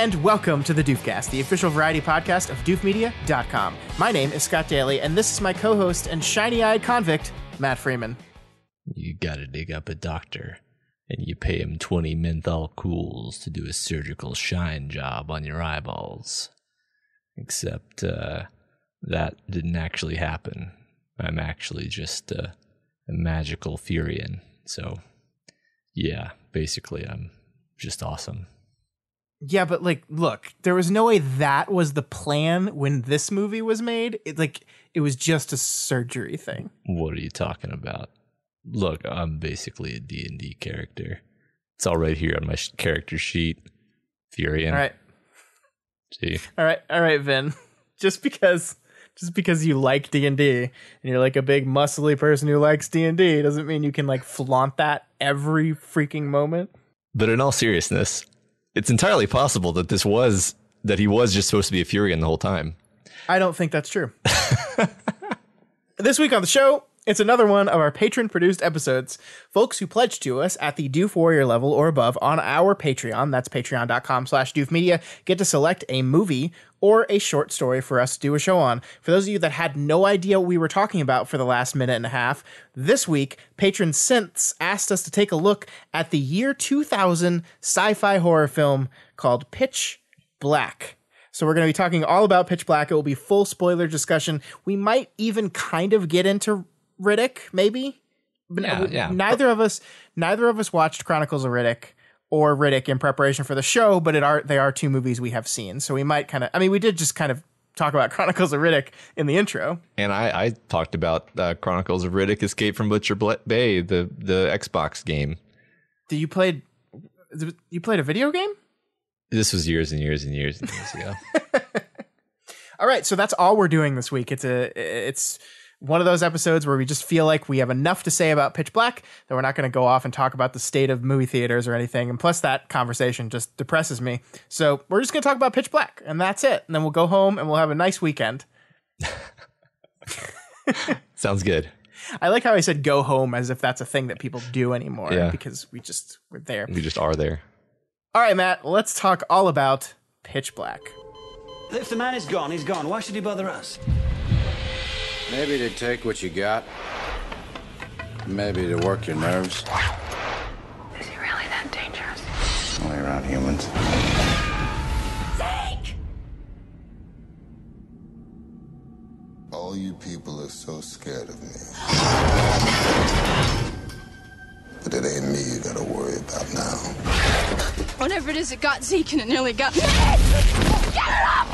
and welcome to the Doofcast, the official variety podcast of doofmedia.com. My name is Scott Daly, and this is my co-host and shiny-eyed convict, Matt Freeman. You gotta dig up a doctor, and you pay him 20 menthol cools to do a surgical shine job on your eyeballs. Except, that didn't actually happen. I'm actually just a magical Furian. So, yeah, basically, I'm just awesome. Yeah, but, look, there was no way that was the plan when this movie was made. It was just a surgery thing. What are you talking about? Look, I'm basically a D&D character. It's all right here on my character sheet. Furian. All right. See? All right, Vin. Just because you like D&D and you're like a big muscly person who likes D&D doesn't mean you can flaunt that every freaking moment. But in all seriousness, it's entirely possible that he was just supposed to be a Furian the whole time. I don't think that's true. This week on the show, it's another one of our patron-produced episodes. Folks who pledge to us at the Doof Warrior level or above on our Patreon, that's patreon.com/doofmedia, get to select a movie or a short story for us to do a show on. For those of you that had no idea what we were talking about for the last minute and a half, this week, Patron Scynths asked us to take a look at the year 2000 sci-fi horror film called Pitch Black. So we're going to be talking all about Pitch Black. It will be full spoiler discussion. We might even kind of get into Riddick, maybe. Yeah. Neither of us watched Chronicles of Riddick or Riddick in preparation for the show, but they are two movies we have seen. So we might we did just kind of talk about Chronicles of Riddick in the intro. And I talked about Chronicles of Riddick: Escape from Butcher Bay, the Xbox game. You played a video game? This was years and years and years and years ago. All right, so that's all we're doing this week. It's one of those episodes where we just feel like we have enough to say about Pitch Black that we're not going to go off and talk about the state of movie theaters or anything. And plus that conversation just depresses me. So we're just going to talk about Pitch Black and that's it. And then we'll go home and we'll have a nice weekend. Sounds good. I like how I said go home as if that's a thing that people do anymore. Yeah. Because we're there. We just are there. All right, Matt, let's talk all about Pitch Black. If the man is gone, he's gone. Why should he bother us? Maybe to take what you got. Maybe to work your nerves. Is he really that dangerous? Only around humans. Zeke! All you people are so scared of me. But it ain't me you gotta worry about now. Whatever it is, it got Zeke and it nearly got me. Get it off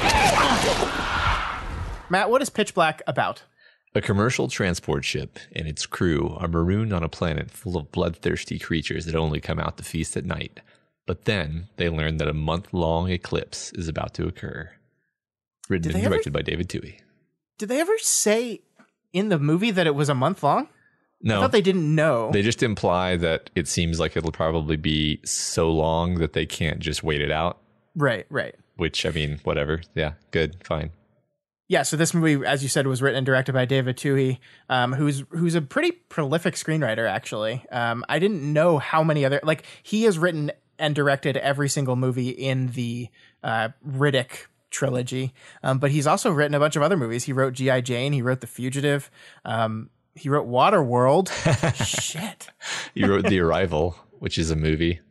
me! Matt, what is Pitch Black about? A commercial transport ship and its crew are marooned on a planet full of bloodthirsty creatures that only come out to feast at night. But then they learn that a month-long eclipse is about to occur. Written and directed by David Twohy. Did they ever say in the movie that it was a month long? No. I thought they didn't know. They just imply that it seems like it'll probably be so long that they can't just wait it out. Right. Which, whatever. Yeah, good, fine. Yeah, so this movie, as you said, was written and directed by David Twohy, who's a pretty prolific screenwriter, actually. I didn't know how many other... he has written and directed every single movie in the Riddick trilogy, but he's also written a bunch of other movies. He wrote G.I. Jane, he wrote The Fugitive, he wrote Waterworld. Shit. He wrote The Arrival, which is a movie.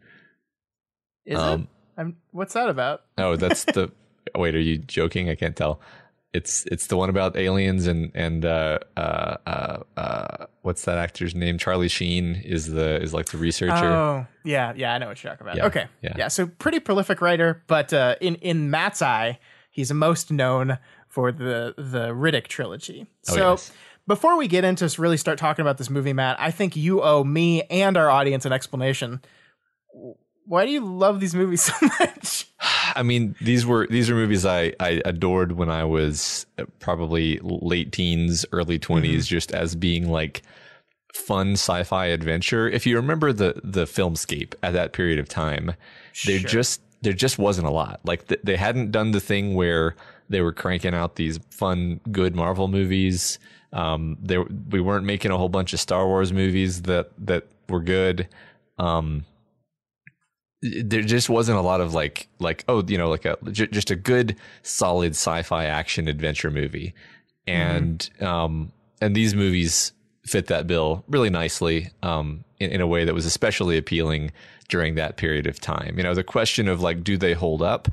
Is it? What's that about? Oh, that's the... Wait, are you joking? I can't tell. It's the one about aliens and what's that actor's name? Charlie Sheen is like the researcher. Oh, yeah, I know what you're talking about. Yeah, okay, yeah. So pretty prolific writer, but in Matt's eye, he's most known for the Riddick trilogy. So yes. Before we get into really start talking about this movie, Matt, I think you owe me and our audience an explanation. Why do you love these movies so much? These were movies I adored when I was probably late teens, early 20s, just as being like fun sci-fi adventure. If you remember the filmscape at that period of time, there just wasn't a lot. Like they hadn't done the thing where they were cranking out these fun, good Marvel movies. We weren't making a whole bunch of Star Wars movies that were good. there just wasn't a lot of like just a good solid sci-fi action adventure movie, and these movies fit that bill really nicely in a way that was especially appealing during that period of time. The question of like, do they hold up?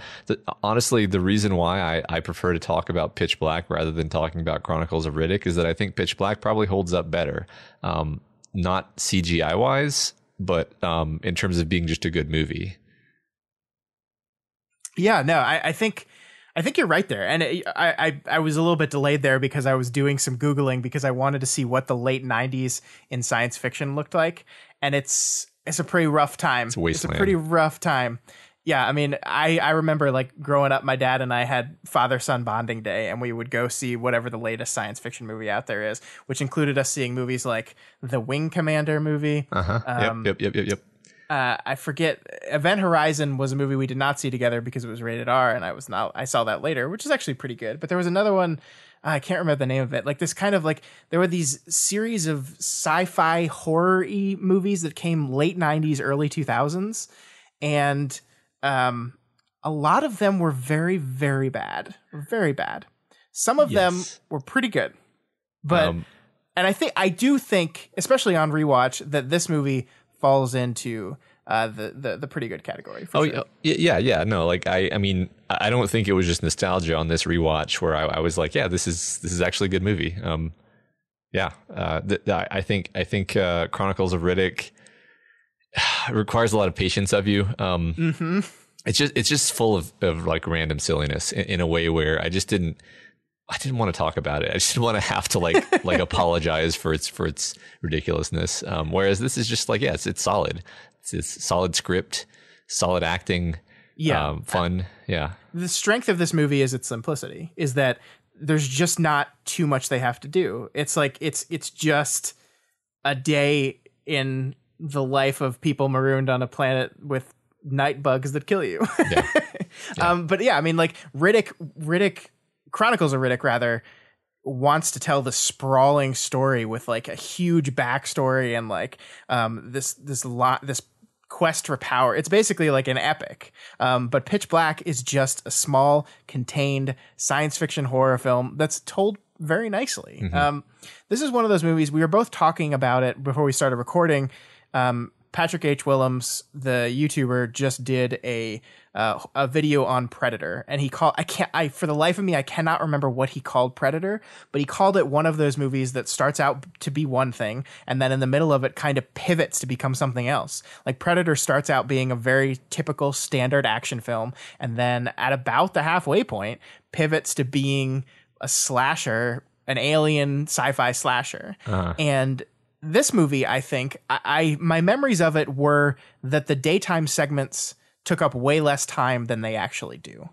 Honestly, the reason why I prefer to talk about Pitch Black rather than talking about Chronicles of Riddick is that I think Pitch Black probably holds up better, not CGI wise, but in terms of being just a good movie. Yeah, no, I think you're right there. And I was a little bit delayed there because I was doing some Googling because I wanted to see what the late 90s in science fiction looked like. And it's a pretty rough time. It's a wasteland. It's a pretty rough time. Yeah, I mean, I remember like growing up, my dad and I had father-son bonding day, and we would go see whatever the latest science fiction movie out there is, which included us seeing movies like the Wing Commander movie. Yep. I forget. Event Horizon was a movie we did not see together because it was rated R, and I saw that later, which is actually pretty good. But there was another one. I can't remember the name of it. Like this kind of like there were these series of sci-fi horror-y movies that came late 90s, early 2000s, and a lot of them were very, very bad. Very bad. Some of them were pretty good, but and I do think, especially on rewatch, that this movie falls into the pretty good category. For sure. Yeah. No, like I mean, I don't think it was just nostalgia on this rewatch where I was like, yeah, this is actually a good movie. I think Chronicles of Riddick requires a lot of patience of you. It's just full of like random silliness in a way where I didn't want to talk about it. I just didn't want to have to like apologize for its ridiculousness. Whereas this is just like, it's solid. It's solid script, solid acting, fun. The strength of this movie is its simplicity, is that there's just not too much they have to do. It's like, it's just a day in the life of people marooned on a planet with night bugs that kill you. But yeah, I mean, like Riddick, Chronicles of Riddick rather, wants to tell the sprawling story with like a huge backstory and like this quest for power. It's basically like an epic. But Pitch Black is just a small, contained science fiction horror film that's told very nicely. This is one of those movies, we were both talking about it before we started recording. Patrick H. Willems, the YouTuber, just did a video on Predator, and for the life of me, I cannot remember what he called Predator, but he called it one of those movies that starts out to be one thing, and then in the middle of it kind of pivots to become something else. Like Predator starts out being a very typical standard action film, and then at about the halfway point, pivots to being a slasher, an alien sci-fi slasher. And this movie, I think, my memories of it were that the daytime segments took up way less time than they actually do.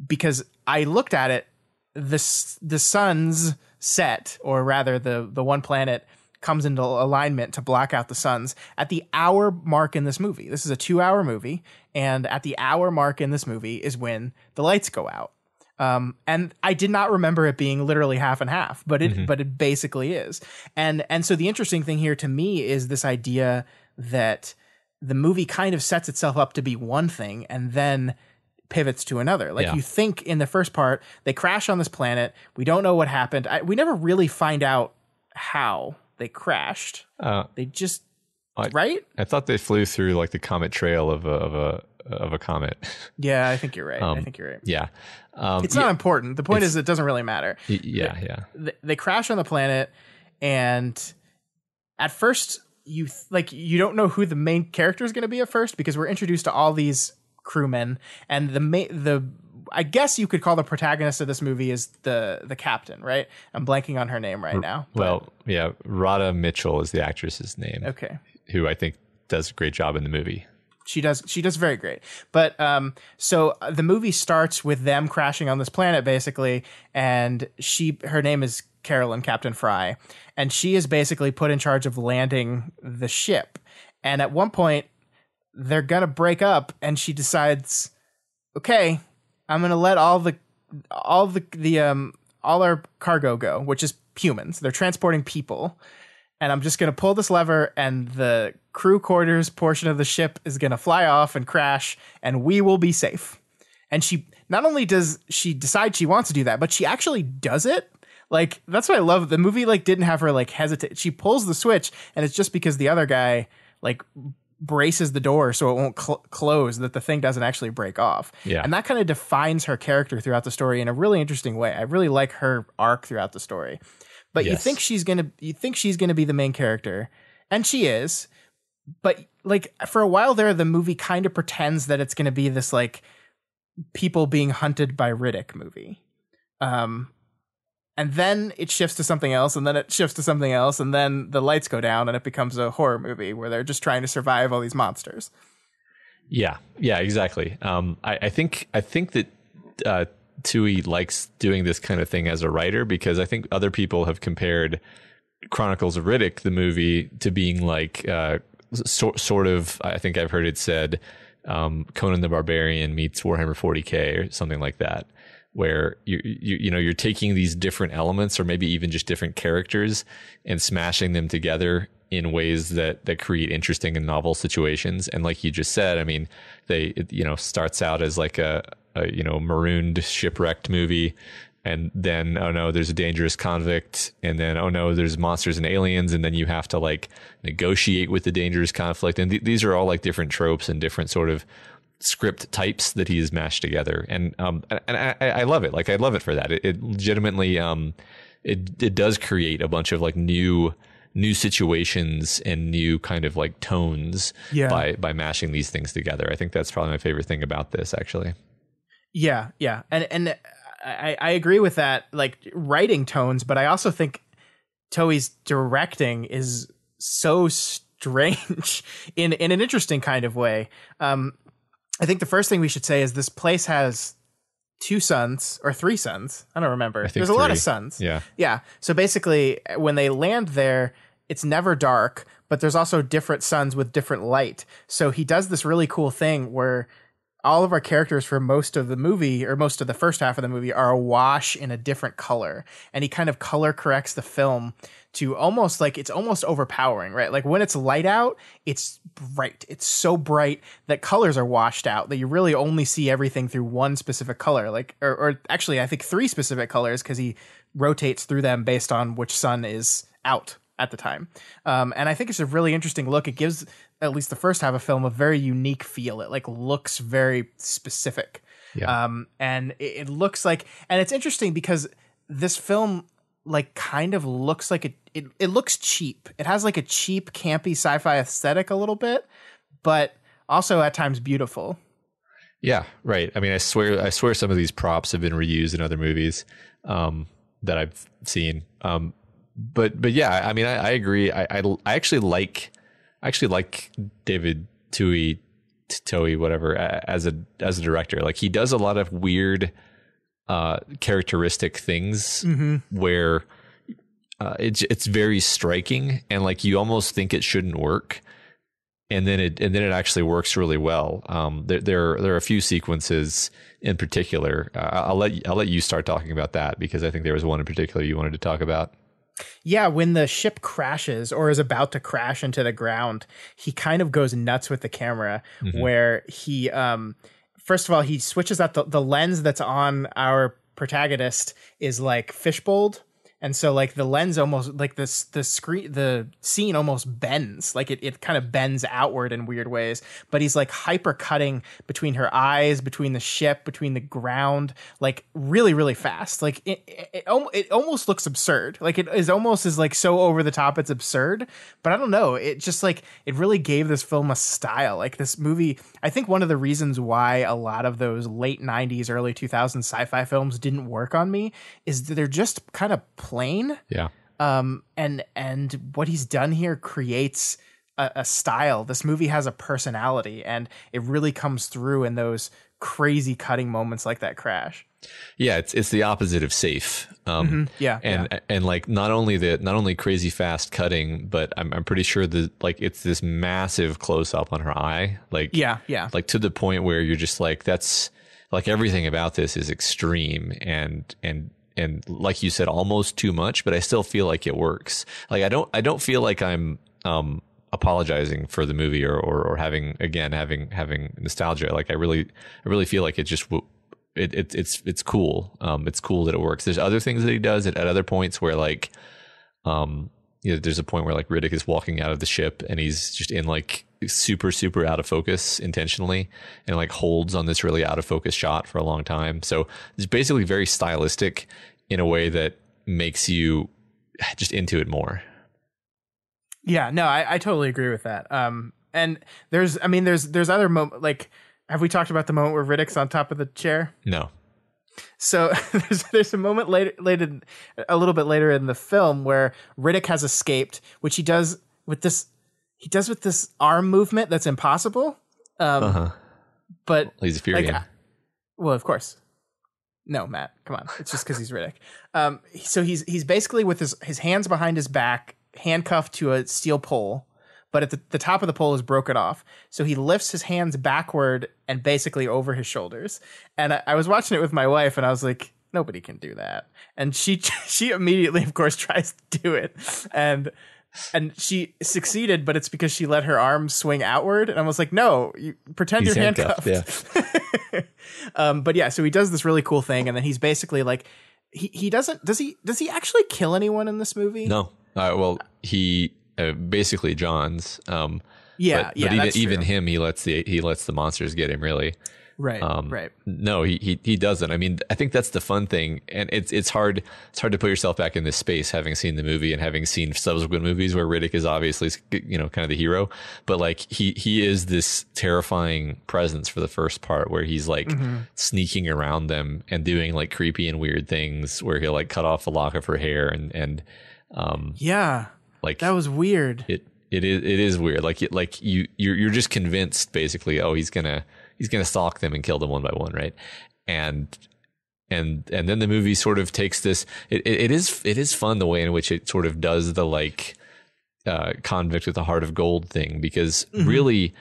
Because I looked at it, the sun's set, or rather the one planet comes into alignment to block out the suns at the hour mark in this movie. This is a 2-hour movie, and at the hour mark in this movie is when the lights go out. And I did not remember it being literally half and half, but it basically is. And so the interesting thing here to me is this idea that the movie kind of sets itself up to be one thing and then pivots to another. Like you think in the first part, they crash on this planet. We don't know what happened. We never really find out how they crashed. They just, right? I thought they flew through like the comet trail of a comet. Yeah, I think you're right. Yeah. It's not important. The point is it doesn't really matter. They crash on the planet, and at first you don't know who the main character is going to be at first, because we're introduced to all these crewmen, and I guess you could call the protagonist of this movie is the captain, right? I'm blanking on her name right now. Well, yeah, Radha Mitchell is the actress's name. Okay. Who I think does a great job in the movie. She does very great. But so the movie starts with them crashing on this planet, basically, and her name is Carolyn, Captain Fry, and she is basically put in charge of landing the ship. And at one point, they're gonna break up, and she decides, okay, I'm gonna let all our cargo go, which is humans. They're transporting people. And I'm just going to pull this lever, and the crew quarters portion of the ship is going to fly off and crash, and we will be safe. And she not only does she decide she wants to do that, but she actually does it. Like, that's what I love. The movie like didn't have her like hesitate. She pulls the switch, and it's just because the other guy like braces the door so it won't close, that the thing doesn't actually break off. Yeah. And that kind of defines her character throughout the story in a really interesting way. I really like her arc throughout the story. But Yes. you think she's gonna be the main character, and she is. But like for a while there, the movie kind of pretends that it's gonna be this like people being hunted by Riddick movie. And then it shifts to something else, and then it shifts to something else, and then the lights go down, and it becomes a horror movie where they're just trying to survive all these monsters. Yeah, exactly. I think that Tui likes doing this kind of thing as a writer, because I think other people have compared Chronicles of Riddick, the movie, to being like sort of. I think I've heard it said Conan the Barbarian meets Warhammer 40K or something like that, where you're taking these different elements, or maybe even just different characters, and smashing them together in ways that create interesting and novel situations. And like you just said, I mean, it starts out as like a marooned, shipwrecked movie, and then, oh no, there's a dangerous convict, and then, oh no, there's monsters and aliens, and then you have to like negotiate with the dangerous conflict. And these are all like different tropes and different sort of script types that he's mashed together. And I love it. Like, I love it for that. It legitimately, it does create a bunch of like new situations and new kind of like tones by mashing these things together. I think that's probably my favorite thing about this, actually. Yeah. And I agree with that, like writing tones, but I also think Toei's directing is so strange in an interesting kind of way. I think the first thing we should say is this place has 2 suns or 3 suns. I don't remember. There's a lot of suns. Yeah. So basically, when they land there, it's never dark, but there's also different suns with different light. So he does this really cool thing where all of our characters for most of the movie, or most of the first half of the movie, are awash in a different color. And he kind of color corrects the film to almost like, it's almost overpowering, right? Like when it's light out, it's bright. It's so bright that colors are washed out, that you really only see everything through one specific color. Like, or actually, I think 3 specific colors, because he rotates through them based on which sun is out at the time. And I think it's a really interesting look. It gives at least the first half of film a very unique feel. It like looks very specific. And it looks like, and it's interesting because this film like kind of looks like it looks cheap. It has like a cheap, campy sci-fi aesthetic a little bit, but also at times beautiful. Yeah, right. I mean, I swear some of these props have been reused in other movies that I've seen. But yeah, I mean, I agree. I actually like David Toei, whatever, as a director. Like, he does a lot of weird characteristic things where it's very striking, and like you almost think it shouldn't work, and then it actually works really well. There are a few sequences in particular. I'll let you start talking about that, because I think there was one in particular you wanted to talk about. Yeah, when the ship crashes or is about to crash into the ground, he kind of goes nuts with the camera, where he, first of all, he switches out the lens that's on our protagonist is like fishbowled. And so like the lens almost like the scene almost bends, like it kind of bends outward in weird ways, but he's like hyper cutting between her eyes, between the ship, between the ground, like really, really fast. Like it almost looks absurd. Like it is almost is like so over the top. It's absurd, but I don't know. It just like, it really gave this film a style. Like this movie, I think one of the reasons why a lot of those late 90s, early 2000s sci-fi films didn't work on me is that they're just kind of plain. And what he's done here creates a style. This movie has a personality, and it really comes through in those crazy cutting moments like that crash. Yeah, it's the opposite of safe. And like not only crazy fast cutting, but I'm pretty sure that like it's this massive close up on her eye. Like like to the point where you're just like, that's like everything about this is extreme and like you said, almost too much, but I still feel like it works. Like I don't feel like I'm apologizing for the movie or having nostalgia. Like I really feel like it's cool. It's cool that it works. There's other things that he does at other points where like, there's a point where like Riddick is walking out of the ship and he's just in like super, super out of focus intentionally and like holds on this really out of focus shot for a long time. So it's basically very stylistic in a way that makes you just into it more. Yeah, no, I totally agree with that. And there's other moments, like, have we talked about the moment where Riddick's on top of the chair? No. So there's a moment later, a little bit later in the film where Riddick has escaped, which he does with this arm movement that's impossible. But he's a Fury. Like, well, of course. No, Matt, come on. It's just because he's Riddick. So he's basically with his hands behind his back, handcuffed to a steel pole, but at the top of the pole is broken off. So he lifts his hands backward and basically over his shoulders. And I was watching it with my wife and I was like, nobody can do that. And she immediately, of course, tries to do it. And she succeeded, but it's because she let her arms swing outward. And I was like, no, you pretend you're handcuffed. Yeah. But yeah, so he does this really cool thing. And then he's basically like, he does he actually kill anyone in this movie? No. Well, he basically John's. But even him, he lets the monsters get him. Really, right? Right. No, he doesn't. I mean, I think that's the fun thing, and it's hard to put yourself back in this space, having seen the movie and having seen subsequent movies where Riddick is obviously kind of the hero, but like he is this terrifying presence for the first part where he's like sneaking around them and doing like creepy and weird things where he'll like cut off a lock of her hair and like that was weird. It is weird. Like you're just convinced basically, oh, he's gonna stalk them and kill them one by one, right? And then the movie sort of takes this. It is fun the way in which it sort of does the like convict with a heart of gold thing, because really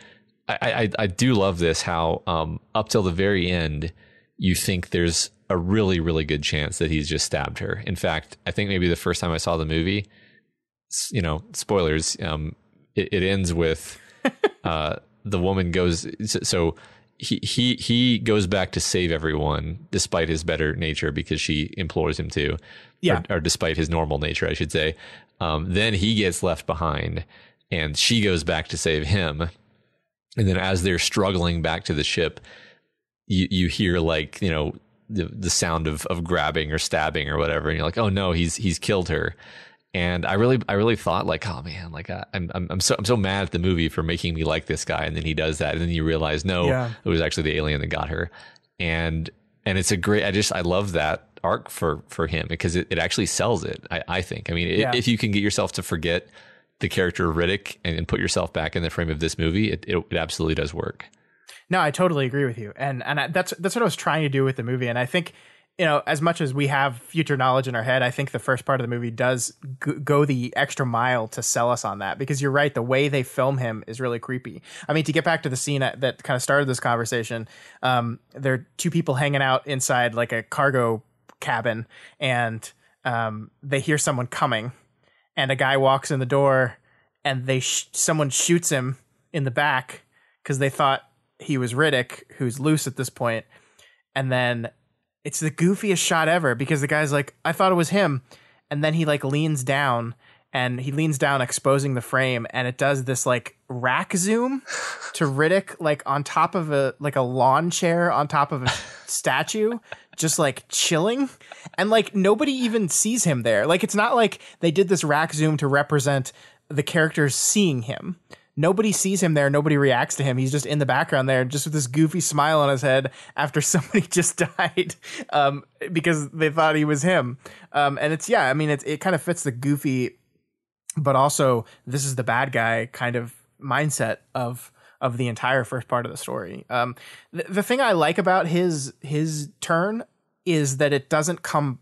I do love this how up till the very end you think there's a really, really good chance that he's just stabbed her. In fact, I think maybe the first time I saw the movie, spoilers, it ends with the woman goes, so he goes back to save everyone despite his better nature because she implores him to, or despite his normal nature, I should say. Then he gets left behind and she goes back to save him. And then as they're struggling back to the ship, you hear like, the sound of grabbing or stabbing or whatever, and you're like, oh no, he's killed her. And I really thought like, oh man, like I'm so mad at the movie for making me like this guy, and then he does that, and then you realize it was actually the alien that got her. And it's a great, I love that arc for him because it actually sells it. I think. I mean, if you can get yourself to forget the character of Riddick and put yourself back in the frame of this movie, it absolutely does work. No, I totally agree with you. And that's what I was trying to do with the movie. And I think, as much as we have future knowledge in our head, I think the first part of the movie does go the extra mile to sell us on that, because you're right. The way they film him is really creepy. I mean, to get back to the scene that kind of started this conversation, there are two people hanging out inside like a cargo cabin, and they hear someone coming, and a guy walks in the door, and someone shoots him in the back because they thought he was Riddick, who's loose at this point. And then it's the goofiest shot ever, because the guy's like, I thought it was him. And then he like leans down exposing the frame. And it does this like rack zoom to Riddick, like on top of a lawn chair on top of a statue, just like chilling. And like nobody even sees him there. Like, it's not like they did this rack zoom to represent the characters seeing him. Nobody sees him there. Nobody reacts to him. He's just in the background there, just with this goofy smile on his head after somebody just died, because they thought he was him. And it kind of fits the goofy, but also this is the bad guy kind of mindset of the entire first part of the story. The thing I like about his turn is that it doesn't come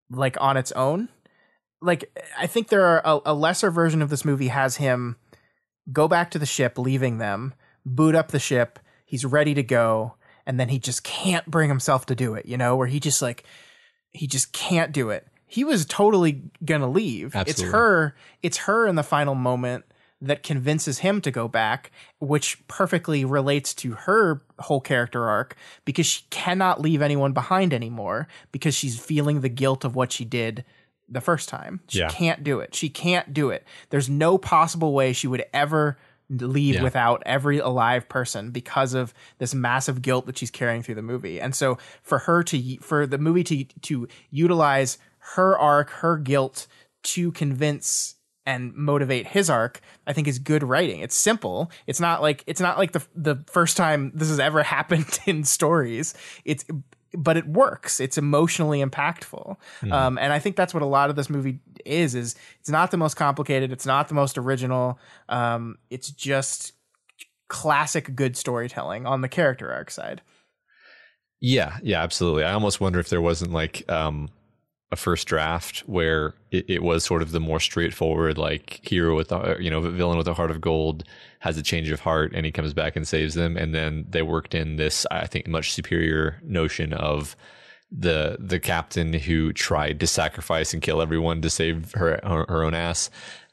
like on its own. Like, I think there are a lesser version of this movie has him go back to the ship, leaving them, boot up the ship. He's ready to go. And then he just can't bring himself to do it, where he just can't do it. He was totally going to leave. Absolutely. It's her in the final moment that convinces him to go back, which perfectly relates to her whole character arc, because she cannot leave anyone behind anymore because she's feeling the guilt of what she did the first time. She can't do it. She can't do it. There's no possible way she would ever leave without every alive person because of this massive guilt that she's carrying through the movie. And so for the movie to utilize her arc, her guilt, to convince and motivate his arc, I think is good writing. It's simple. It's not like the first time this has ever happened in stories. But it works. It's emotionally impactful. And I think that's what a lot of this movie is it's not the most complicated. It's not the most original. It's just classic good storytelling on the character arc side. Yeah, absolutely. I almost wonder if there wasn't like a first draft where it was sort of the more straightforward, like hero with the, villain with a heart of gold has a change of heart and he comes back and saves them. And then they worked in this, I think, much superior notion of the captain who tried to sacrifice and kill everyone to save her own ass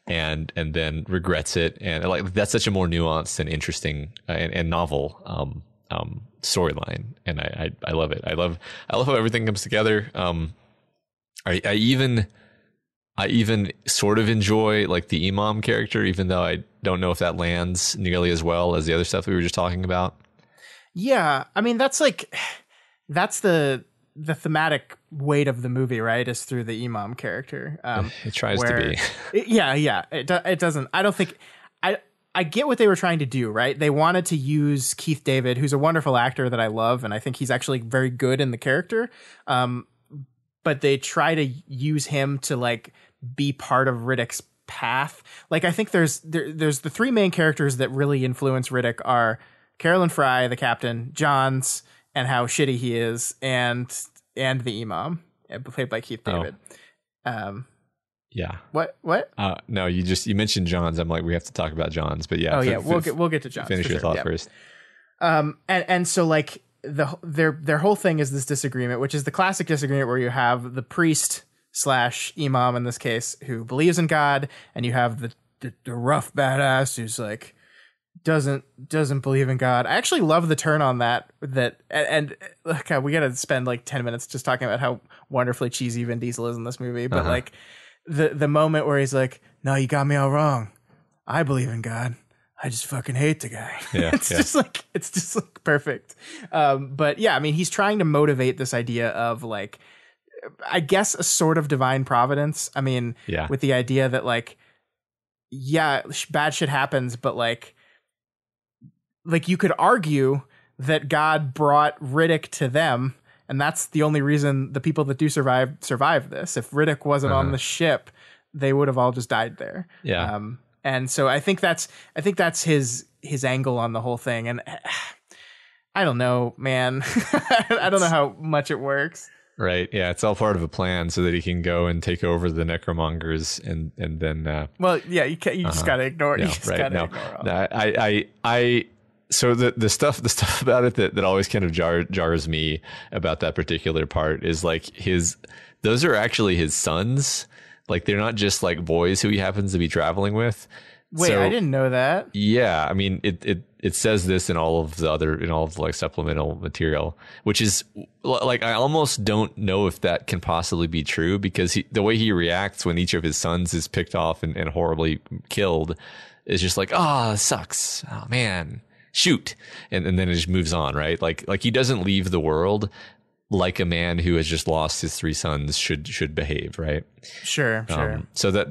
and then regrets it. And like, that's such a more nuanced and interesting and novel, storyline. And I love it. I love how everything comes together. I even sort of enjoy like the Imam character, even though I don't know if that lands nearly as well as the other stuff we were just talking about. Yeah, I mean that's the thematic weight of the movie, right? Is through the Imam character. It tries to be. It doesn't. I don't think. I get what they were trying to do, right? They wanted to use Keith David, who's a wonderful actor that I love, and I think he's actually very good in the character. But they try to use him to like be part of Riddick's path. Like I think there's the three main characters that really influence Riddick are Carolyn Fry, the captain, Johns, and how shitty he is, and the Imam, played by Keith David. Yeah. What? No, you mentioned Johns. I'm like, we have to talk about Johns, but yeah. We'll get to Johns. Finish your thought first. And so like. Their whole thing is this disagreement, which is the classic disagreement where you have the priest / imam in this case who believes in God, and you have the rough badass who's like doesn't believe in God. I actually love the turn on that and God, we got to spend like 10 minutes just talking about how wonderfully cheesy Vin Diesel is in this movie, but like the moment where he's like, "No, you got me all wrong. I believe in God. I just fucking hate the guy." Yeah, it's just like perfect. But yeah, I mean, he's trying to motivate this idea of like, I guess a sort of divine providence. I mean, with the idea that like, bad shit happens, but like you could argue that God brought Riddick to them, and that's the only reason the people that do survive this. If Riddick wasn't on the ship, they would have all just died there. Yeah. And so I think that's his angle on the whole thing. And I don't know, man. I don't know how much it works. Right. Yeah. It's all part of a plan so that he can go and take over the necromongers and then. Well, yeah, you just got to ignore it. So the stuff about it that always kind of jars me about that particular part is like those are actually his sons. Like they're not just like boys who he happens to be traveling with. Wait, so, I didn't know that. Yeah, I mean it says this in all of the like supplemental material, which is like I almost don't know if that can possibly be true because the way he reacts when each of his sons is picked off and horribly killed is just like, oh, it sucks. Oh man, shoot, and then it just moves on, right? Like he doesn't leave the world like a man who has just lost his three sons should behave, right? Sure. So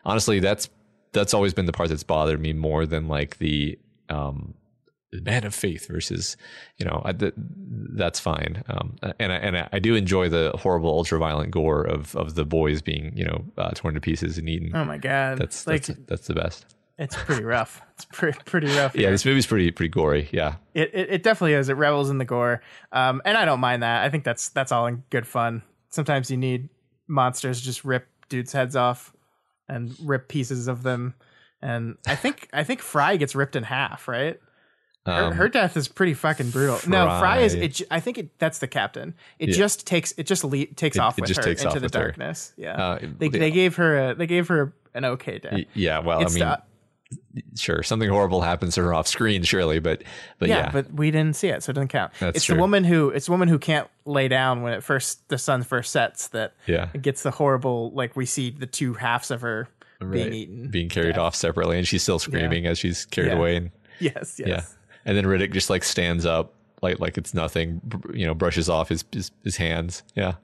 honestly, that's always been the part that's bothered me more than like the man of faith versus, that's fine. And I do enjoy the horrible ultra-violent gore of the boys being, torn to pieces and eaten. Oh my God. That's the best. It's pretty rough. It's pretty rough. Yeah, this movie's pretty gory. Yeah, it definitely is. It revels in the gore, and I don't mind that. I think that's all in good fun. Sometimes you need monsters just rip dudes' heads off and rip pieces of them. And I think Fry gets ripped in half, right? Her death is pretty fucking brutal. Fry is. That's the captain. It just takes off with her into the darkness. Yeah, they gave her an okay death. Yeah, well, It's sure, something horrible happens to her off screen, surely, but yeah, but we didn't see it, so it doesn't count. That's the true. woman who can't lay down when the sun first sets that gets the horrible, like we see the two halves of her being eaten, being carried off separately, and she's still screaming as she's carried away. And yes, and then Riddick just like stands up like it's nothing, brushes off his hands. Yeah.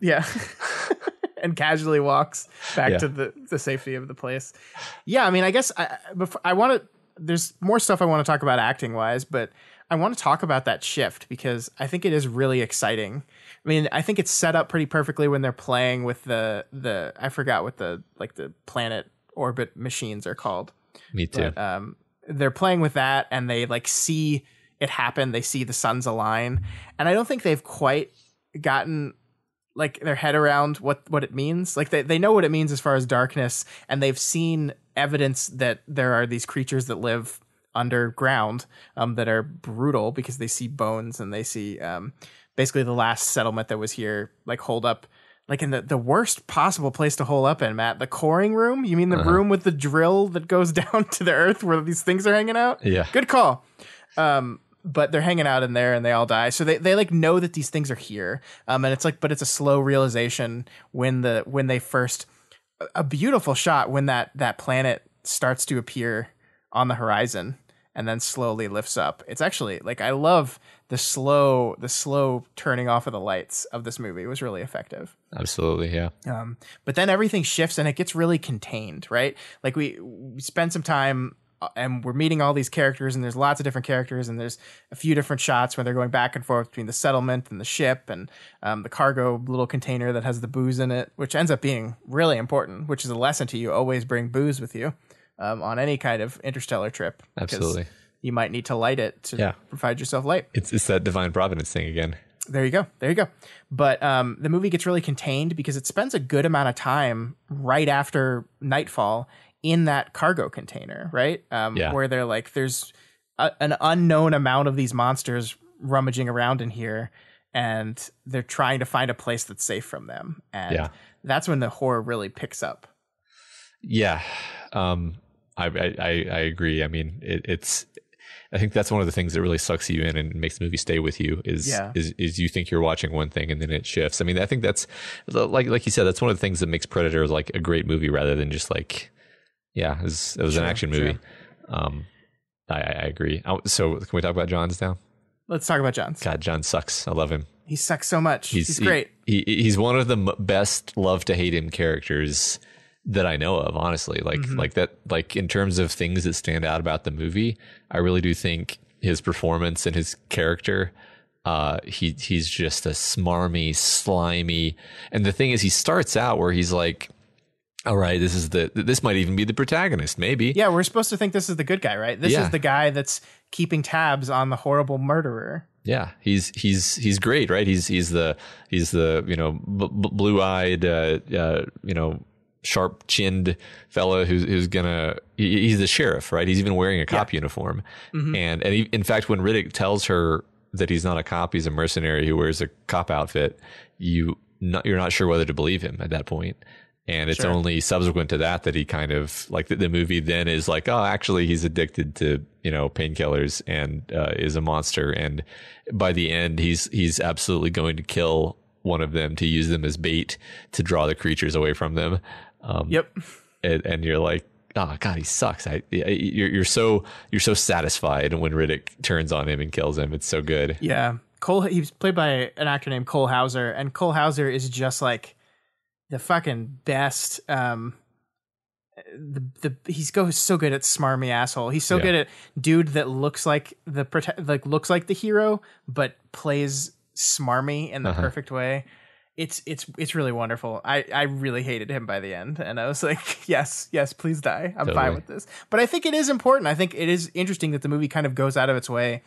And casually walks back to the safety of the place. Yeah, I mean, I guess there's more stuff I want to talk about acting wise, but I want to talk about that shift because I think it is really exciting. I mean, I think it's set up pretty perfectly when they're playing with the I forgot what the planet orbit machines are called. Me too. But, they're playing with that and they like see it happen. They see the suns align, and I don't think they've quite gotten like their head around what it means. Like they know what it means as far as darkness, and they've seen evidence that there are these creatures that live underground that are brutal because they see bones and they see basically the last settlement that was here like hold up like in the worst possible place to hole up in, Matt, the coring room. You mean the room with the drill that goes down to the earth where these things are hanging out? Yeah. Good call. But they're hanging out in there and they all die. So they like know that these things are here. And it's like, but it's a slow realization when they first, a beautiful shot when that planet starts to appear on the horizon and then slowly lifts up. It's actually like, I love the slow turning off of the lights of this movie. It was really effective. Absolutely. Yeah. But then everything shifts and it gets really contained, right? Like we spend some time and we're meeting all these characters and there's lots of different characters and there's a few different shots where they're going back and forth between the settlement and the ship and the cargo little container that has the booze in it, which ends up being really important, which is a lesson to you. Always bring booze with you on any kind of interstellar trip. Absolutely. You might need to light it to provide yourself light. It's that divine providence thing again. There you go. But the movie gets really contained because it spends a good amount of time right after nightfall in that cargo container, right? Where they're like, there's an unknown amount of these monsters rummaging around in here, and they're trying to find a place that's safe from them. And that's when the horror really picks up. Yeah. I agree. I mean, I think that's one of the things that really sucks you in and makes the movie stay with you is you think you're watching one thing and then it shifts. I mean, I think that's like you said, that's one of the things that makes Predator like a great movie rather than just like, it was an action movie. I agree. So can we talk about Johns now? Let's talk about Johns. God, John sucks. I love him. He sucks so much. He's great. He's one of the best love to hate him characters that I know of, honestly. Like that, like in terms of things that stand out about the movie, I really do think his performance and his character, he's just a smarmy, slimy. And the thing is, he starts out where he's like, all right, this might even be the protagonist, maybe. Yeah, we're supposed to think this is the good guy, right? This is the guy that's keeping tabs on the horrible murderer. Yeah, he's great, right? He's the blue-eyed sharp-chinned fella who's he's the sheriff, right? He's even wearing a cop uniform. Mm-hmm. And in fact, when Riddick tells her that he's not a cop, he's a mercenary who wears a cop outfit, you're not sure whether to believe him at that point. And it's only subsequent to that he kind of like the movie then is like, oh, actually he's addicted to, painkillers and is a monster. And by the end, he's absolutely going to kill one of them to use them as bait to draw the creatures away from them. And you're like, oh God, he sucks. You're so satisfied when Riddick turns on him and kills him. It's so good. Yeah. He's played by an actor named Cole Hauser, and Cole Hauser is just like the fucking best. He's so good at smarmy asshole. He's so good at dude that looks like looks like the hero, but plays smarmy in the perfect way. It's really wonderful. I really hated him by the end, and I was like, yes, please die. I'm fine with this. But I think it is important. I think it is interesting that the movie kind of goes out of its way.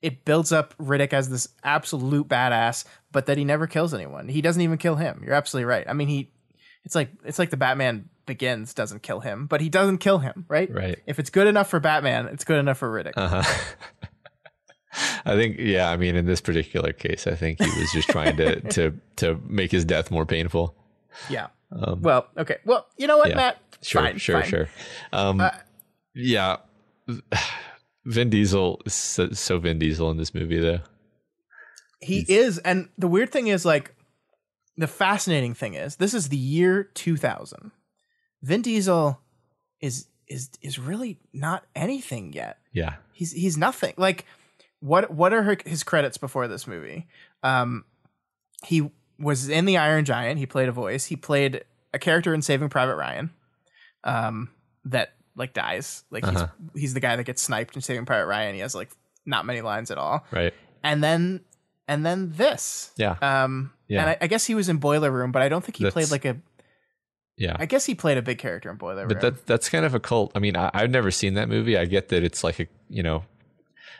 It builds up Riddick as this absolute badass, but that he never kills anyone. He doesn't even kill him. You're absolutely right. I mean, it's like the Batman Begins doesn't kill him, but he doesn't kill him, right? Right. If it's good enough for Batman, it's good enough for Riddick. I think, I mean, in this particular case, I think he was just trying to make his death more painful. Yeah. Well, okay. Well, you know what, Matt? Sure, fine. Yeah. Vin Diesel is so Vin Diesel in this movie, though. He is. And the weird thing is, like, the fascinating thing is, this is the year 2000. Vin Diesel is really not anything yet. Yeah. He's nothing. Like, what are his credits before this movie? He was in The Iron Giant. He played a voice. He played a character in Saving Private Ryan that like dies. Like he's the guy that gets sniped in Saving Private Ryan. He has like not many lines at all. Right. And then this. Yeah. And I guess he was in Boiler Room, but I don't think he played like a. Yeah. I guess he played a big character in Boiler Room. But that's kind of a cult. I mean, I've never seen that movie. I get that it's like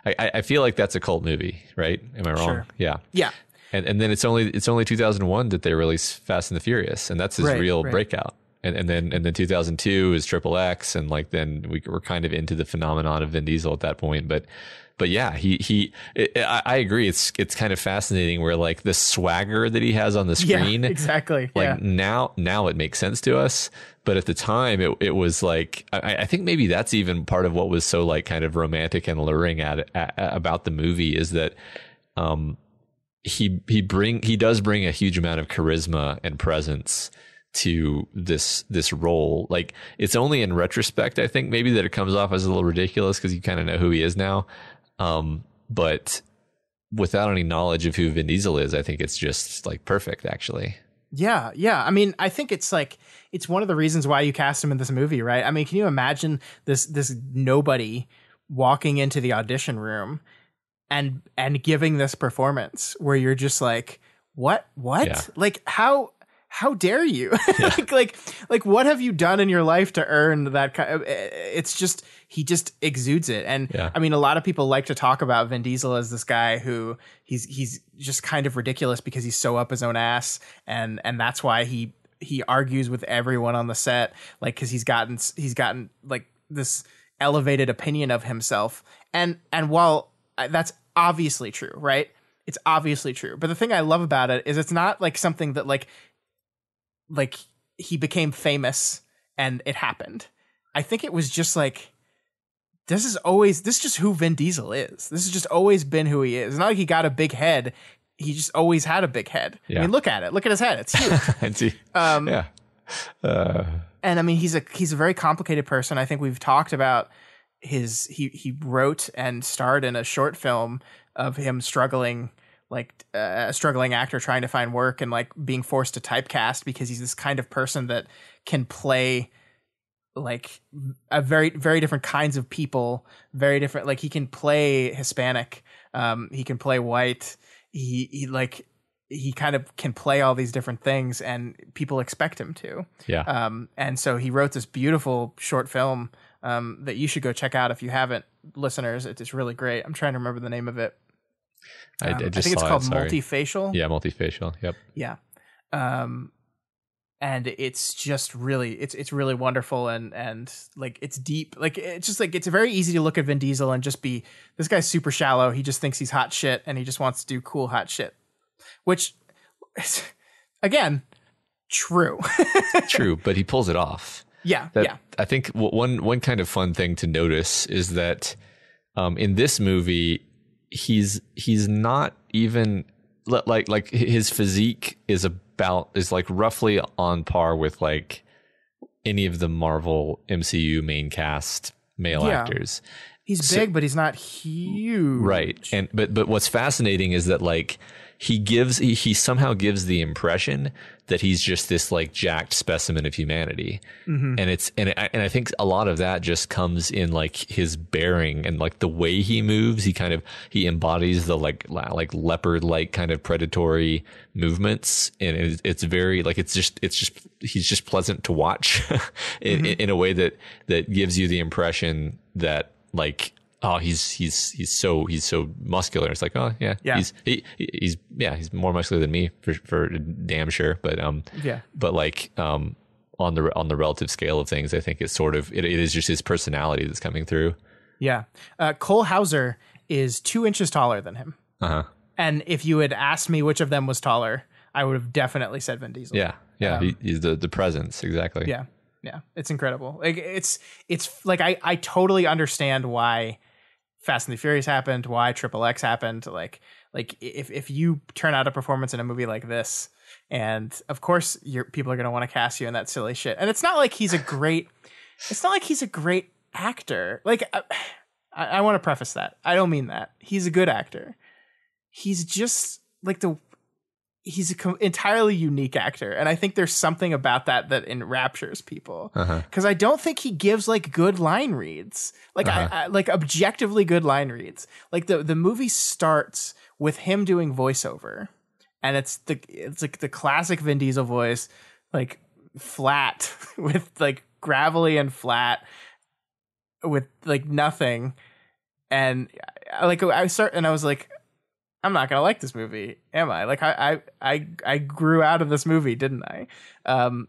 I feel like that's a cult movie, right? Am I wrong? Sure. Yeah. Yeah. And then it's only 2001 that they released Fast and the Furious, and that's his real breakout. And then 2002 is Triple X, and like then we're kind of into the phenomenon of Vin Diesel at that point. But yeah, I agree. It's kind of fascinating where like the swagger that he has on the screen, exactly. Like now it makes sense to us, but at the time it was like I think maybe that's even part of what was so like kind of romantic and alluring about the movie is that he does bring a huge amount of charisma and presence to this role. Like it's only in retrospect I think maybe that it comes off as a little ridiculous because you kind of know who he is now. But without any knowledge of who Vin Diesel is, I think it's just like perfect, actually. Yeah. I mean, I think it's like it's one of the reasons why you cast him in this movie, right? I mean, can you imagine this nobody walking into the audition room and giving this performance where you're just like, what? Yeah. Like how dare you? Yeah. like what have you done in your life to earn that kind of, it's just he just exudes it. And I mean, a lot of people like to talk about Vin Diesel as this guy who he's just kind of ridiculous because he's so up his own ass, and that's why he argues with everyone on the set, like because he's gotten like this elevated opinion of himself. And while that's obviously true, right? It's obviously true. But the thing I love about it is it's not like something that like he became famous and it happened. I think it was just like, this is just who Vin Diesel is. This has just always been who he is. It's not like he got a big head. He just always had a big head. Yeah. I mean, look at it. Look at his head. It's huge. Yeah. And I mean, he's a very complicated person. I think we've talked about he wrote and starred in a short film of him struggling, like a struggling actor trying to find work and like being forced to typecast because he's this kind of person that can play like a very, very different kinds of people, very different. Like he can play Hispanic. He can play white. He kind of can play all these different things and people expect him to. Yeah. And so he wrote this beautiful short film that you should go check out if you haven't, listeners. It's really great. I'm trying to remember the name of it. I think it's called Multifacial. Yeah, Multifacial. Yep. Yeah. And it's just really, it's really wonderful and like it's deep. Like it's just like it's very easy to look at Vin Diesel and just be, this guy's super shallow. He just thinks he's hot shit and he just wants to do cool hot shit, which is, again, true. True, but he pulls it off. Yeah. I think one kind of fun thing to notice is that in this movie, he's not even like his physique is like roughly on par with like any of the Marvel MCU main cast male actors. He's big, but he's not huge. Right. And but what's fascinating is that like he somehow gives the impression that he's just this like jacked specimen of humanity. Mm-hmm. And I think a lot of that just comes in like his bearing and like the way he moves. He embodies the like leopard like kind of predatory movements, and it's very like it's just he's just pleasant to watch in a way that gives you the impression that like, oh, he's so muscular. It's like, oh yeah. He's more muscular than me for damn sure. But but like on the relative scale of things, I think it's sort of it is just his personality that's coming through. Yeah. Cole Hauser is 2 inches taller than him. Uh-huh. And if you had asked me which of them was taller, I would have definitely said Vin Diesel. Yeah. He's the presence, exactly. Yeah. Yeah, it's incredible. Like it's like I totally understand why Fast and the Furious happened, why Triple X happened. Like if you turn out a performance in a movie like this, and of course people are going to want to cast you in that silly shit. And it's not like he's a great actor. Like I want to preface that. I don't mean that. He's a good actor. He's just like he's an entirely unique actor. And I think there's something about that enraptures people. Because I don't think he gives like good line reads. Like I like objectively good line reads. Like the movie starts with him doing voiceover. And it's like the classic Vin Diesel voice, like flat with like gravelly and flat with like nothing. And like I was like, I'm not gonna like this movie, am I? Like I grew out of this movie, didn't I?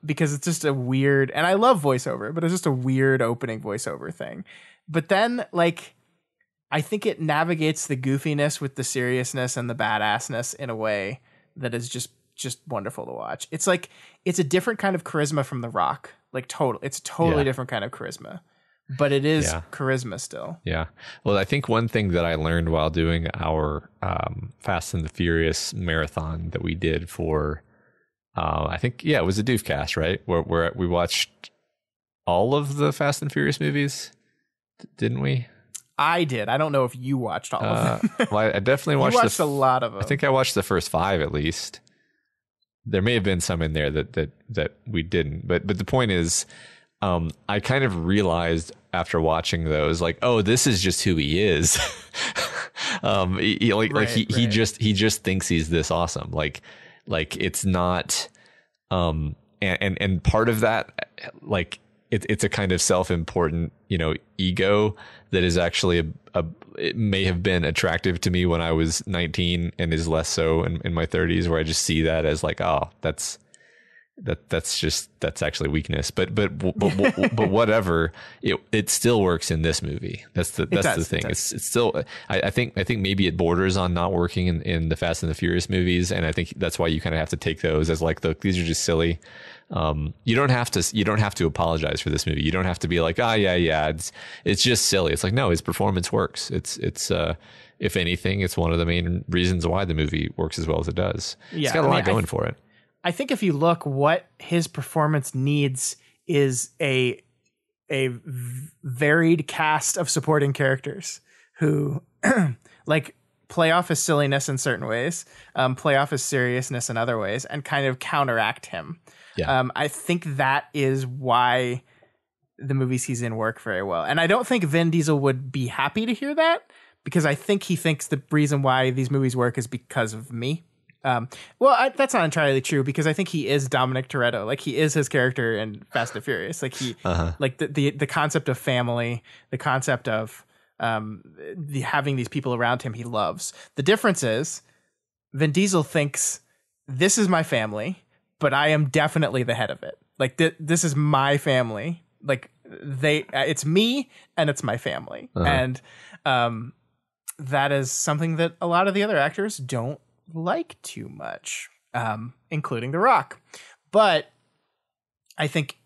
Because it's just a weird, and I love voiceover, but it's just a weird opening voiceover thing. But then like I think it navigates the goofiness with the seriousness and the badassness in a way that is just wonderful to watch. It's like it's a different kind of charisma from The Rock. Like it's a totally different kind of charisma. But it is charisma still. Yeah. Well, I think one thing that I learned while doing our Fast and the Furious marathon that we did for, I think, it was a Doofcast, right? Where we watched all of the Fast and Furious movies, didn't we? I did. I don't know if you watched all of them. Well, I definitely watched, you watched a lot of them. I think I watched the first 5 at least. There may have been some in there that we didn't. But the point is, I kind of realized after watching those, like, oh, this is just who he is. He just thinks he's this awesome. Like it's not, and part of that, like it's a kind of self-important, ego that is actually it may have been attractive to me when I was 19 and is less so in my 30s, where I just see that as like, oh, that's actually weakness, but whatever, it still works in this movie. That's the thing. It's still, I think maybe it borders on not working in the Fast and the Furious movies. And I think that's why you kind of have to take those as like, these are just silly. You don't have to apologize for this movie. You don't have to be like, it's just silly. It's like, no, his performance works. It's if anything, it's one of the main reasons why the movie works as well as it does. Yeah, it's got a lot going for it. I think if you look, what his performance needs is a varied cast of supporting characters who like play off his silliness in certain ways, play off his seriousness in other ways, and kind of counteract him. Yeah. I think that is why the movies he's in work very well. And I don't think Vin Diesel would be happy to hear that, because I think he thinks the reason why these movies work is because of me. That's not entirely true, because I think he is Dominic Toretto. Like, he is his character in Fast and Furious. Like like the concept of family, the concept of having these people around him he loves. The difference is Vin Diesel thinks, this is my family, but I am definitely the head of it. Like this is my family. Like it's me and it's my family. And that is something that a lot of the other actors don't like too much, including The Rock. But I think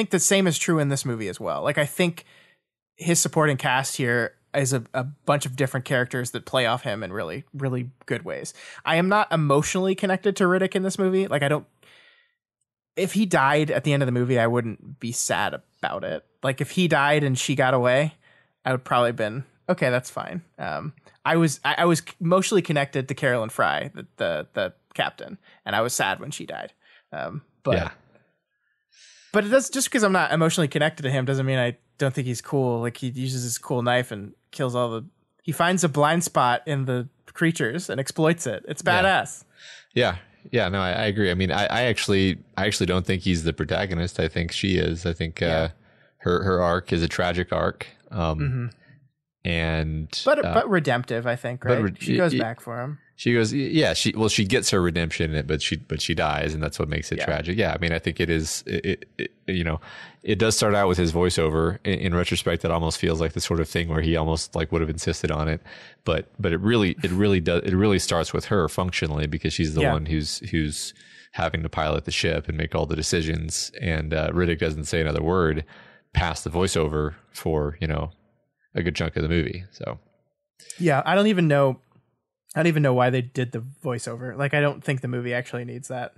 the same is true in this movie as well. Like, I think his supporting cast here is a bunch of different characters that play off him in really, really good ways. I am not emotionally connected to Riddick in this movie. Like, if he died at the end of the movie, I wouldn't be sad about it. Like, if he died and she got away, I would probably been, okay, that's fine. I was emotionally connected to Carolyn Fry, the captain, and I was sad when she died. But it does, just because I'm not emotionally connected to him doesn't mean I don't think he's cool. Like, he uses his cool knife and kills he finds a blind spot in the creatures and exploits it. It's badass. Yeah. No, I agree. I mean, I actually don't think he's the protagonist. I think she is. I think her arc is a tragic arc. but redemptive, I think, right? She goes back for him. She goes, yeah. She gets her redemption, but she dies, and that's what makes it tragic. Yeah, I mean, I think it is. It does start out with his voiceover. In retrospect, it almost feels like the sort of thing where he almost like would have insisted on it, but it really does. It really starts with her functionally, because she's the one who's having to pilot the ship and make all the decisions, and Riddick doesn't say another word past the voiceover for a good chunk of the movie. So yeah, I don't even know why they did the voiceover. Like, I don't think the movie actually needs that.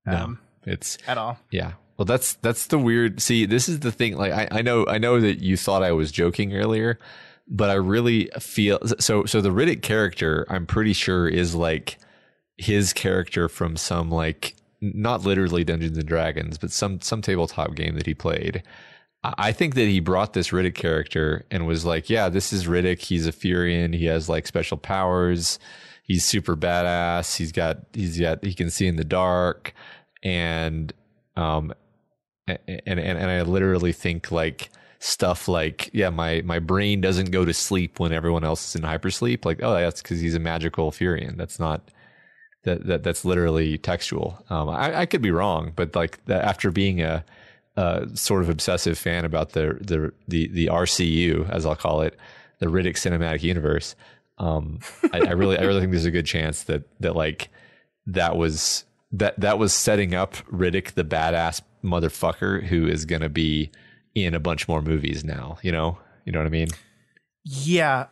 No, it's at all. Yeah. Well, that's the weird. See, this is the thing. Like, I know that you thought I was joking earlier, but I really feel so. So the Riddick character, I'm pretty sure, is like his character from some, like, not literally Dungeons and Dragons, but some tabletop game that he played. I think that he brought this Riddick character and was like, yeah, this is Riddick. He's a Furion. He has like special powers. He's super badass. He can see in the dark. And I literally think like stuff like, yeah, my brain doesn't go to sleep when everyone else is in hypersleep. Like, oh, that's because he's a magical Furion. That's not, that's literally textual. I could be wrong, but like after being a sort of obsessive fan about the RCU, as I'll call it, the Riddick Cinematic Universe. I really think there's a good chance that was setting up Riddick, the badass motherfucker who is going to be in a bunch more movies now. You know what I mean? Yeah.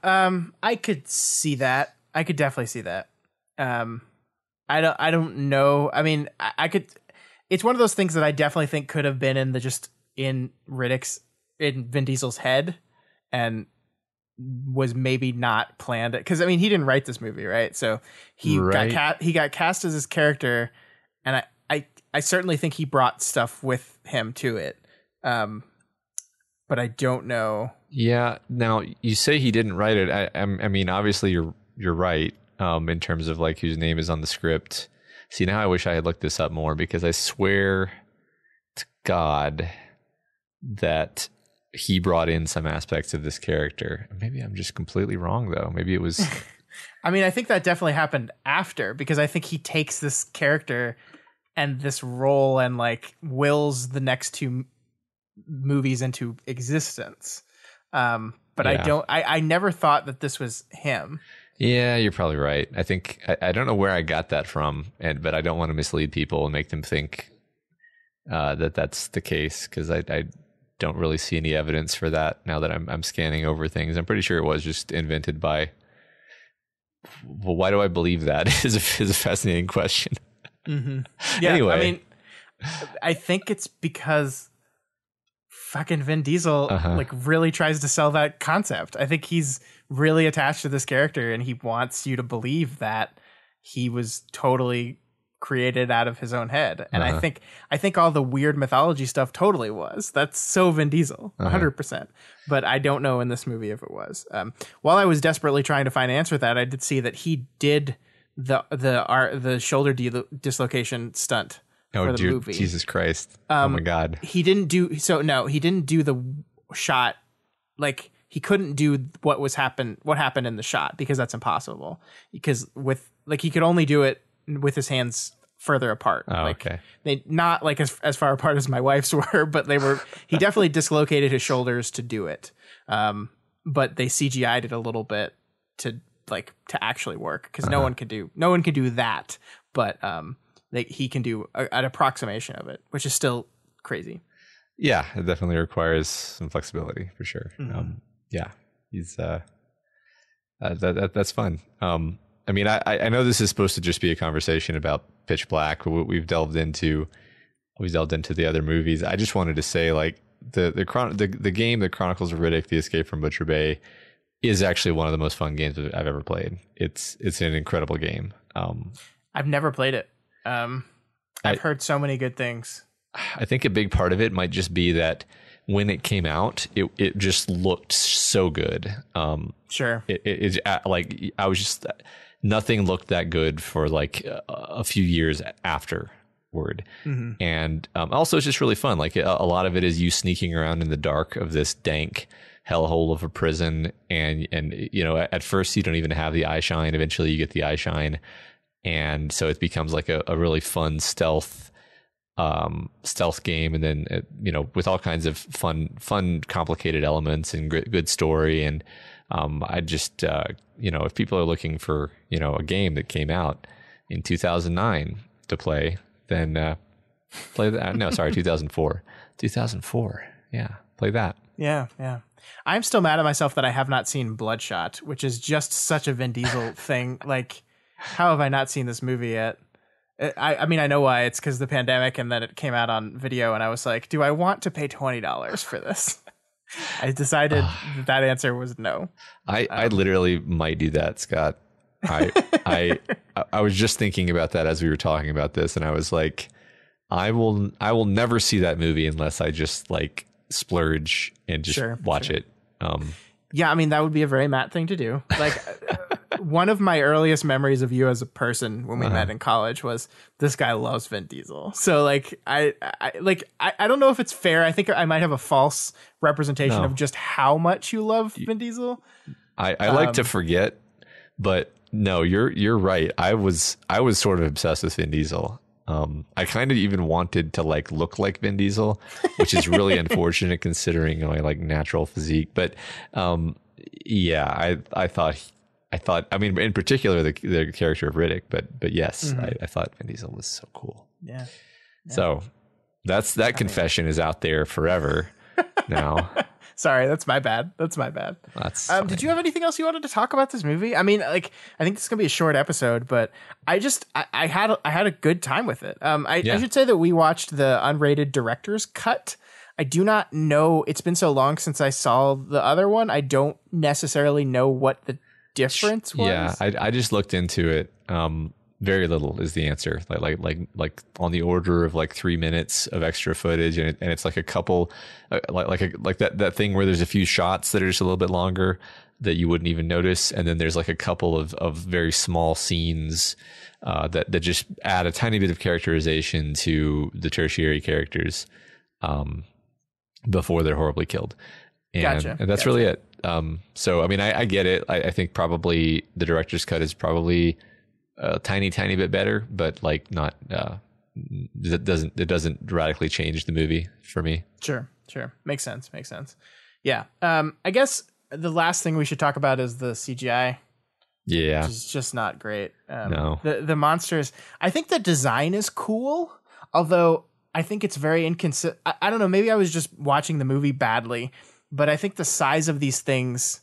I could see that. I could definitely see that. I don't know. I mean, I could. It's one of those things that I definitely think could have been in Vin Diesel's head, and was maybe not planned. Because I mean, he didn't write this movie, right? So he got cast as his character, and I certainly think he brought stuff with him to it. But I don't know. Yeah. Now you say he didn't write it. I mean, obviously you're right. In terms of like whose name is on the script. See, now I wish I had looked this up more, because I swear to God that he brought in some aspects of this character. Maybe I'm just completely wrong, though. Maybe it was... I mean, I think that definitely happened after, because I think he takes this character and this role and like wills the next two movies into existence. But yeah. I never thought that this was him. Yeah, you're probably right. I think I don't know where I got that from, but I don't want to mislead people and make them think that that's the case, because I don't really see any evidence for that now that I'm scanning over things. I'm pretty sure it was just invented by. Well, why do I believe that is a fascinating question. Mm-hmm. Yeah, anyway, I mean, I think it's because fucking Vin Diesel like really tries to sell that concept. I think he's really attached to this character, and he wants you to believe that he was totally created out of his own head. And I think all the weird mythology stuff totally was. That's so Vin Diesel, 100%. But I don't know in this movie if it was. While I was desperately trying to find an answer to that, I did see that he did the shoulder dislocation stunt. Oh, for the dear movie. Jesus Christ. Oh my God. He didn't do the shot. Like, he couldn't do what happened in the shot, because that's impossible. Because he could only do it with his hands further apart. Oh, okay. They not like as far apart as my wife's were, but he definitely dislocated his shoulders to do it. But they CGI'd it a little bit to actually work, because no one can do that. But he can do an approximation of it, which is still crazy. Yeah, it definitely requires some flexibility for sure. Mm-hmm. Yeah, he's that's fun. I mean, I know this is supposed to just be a conversation about Pitch Black. We've delved into the other movies. I just wanted to say, like, the game, The Chronicles of Riddick: The Escape from Butcher Bay, is actually one of the most fun games I've ever played. It's an incredible game. I've never played it. I've heard so many good things. I think a big part of it might just be that when it came out, it just looked so good. Sure. It like, I was just, nothing looked that good for like a few years afterward. Mm-hmm. And also it's just really fun. Like, a lot of it is you sneaking around in the dark of this dank hellhole of a prison, and you know, at first you don't even have the eye shine. Eventually you get the eye shine, and so it becomes like a really fun stealth game, and then you know, with all kinds of fun complicated elements and good story. And I just you know, if people are looking for, you know, a game that came out in 2009 to play, then play that. No, sorry, 2004. Yeah, play that. Yeah. I'm still mad at myself that I have not seen Bloodshot, which is just such a Vin Diesel thing. Like, how have I not seen this movie yet? I mean, I know why. It's because of the pandemic, and then it came out on video, and I was like, do I want to pay $20 for this? I decided that answer was no. I literally might do that, Scott. I was just thinking about that as we were talking about this, and I was like, I will never see that movie unless I just like splurge and just watch it. Yeah, I mean, that would be a very Matt thing to do. Like, one of my earliest memories of you as a person when we met in college was, this guy loves Vin Diesel. So like, I don't know if it's fair. I think I might have a false representation of just how much you love Vin Diesel. I like to forget, but no, you're right. I was sort of obsessed with Vin Diesel. I kind of even wanted to like look like Vin Diesel, which is really unfortunate considering my like natural physique. But yeah, I thought, I mean, in particular the character of Riddick, but yes, I thought Vin Diesel was so cool. Yeah. So that confession is out there forever now. Sorry, that's my bad. Did you have anything else you wanted to talk about this movie? I mean, like, I think this is gonna be a short episode, but I had a good time with it. I should say that we watched the unrated director's cut. I do not know. It's been so long since I saw the other one. I don't necessarily know what the difference was. Yeah, I just looked into it. Very little is the answer. Like on the order of like 3 minutes of extra footage, and it's like a couple, like that thing where there's a few shots that are just a little bit longer that you wouldn't even notice, and then there's like a couple of very small scenes that just add a tiny bit of characterization to the tertiary characters before they're horribly killed. And that's really it. So I mean, I get it. I think probably the director's cut is probably a tiny bit better, but like not it doesn't radically change the movie for me. Sure makes sense. Yeah. I guess the last thing we should talk about is the CGI. Yeah, which is just not great. No, the monsters, I think the design is cool, although I think it's very inconsistent. I don't know, maybe I was just watching the movie badly, but I think the size of these things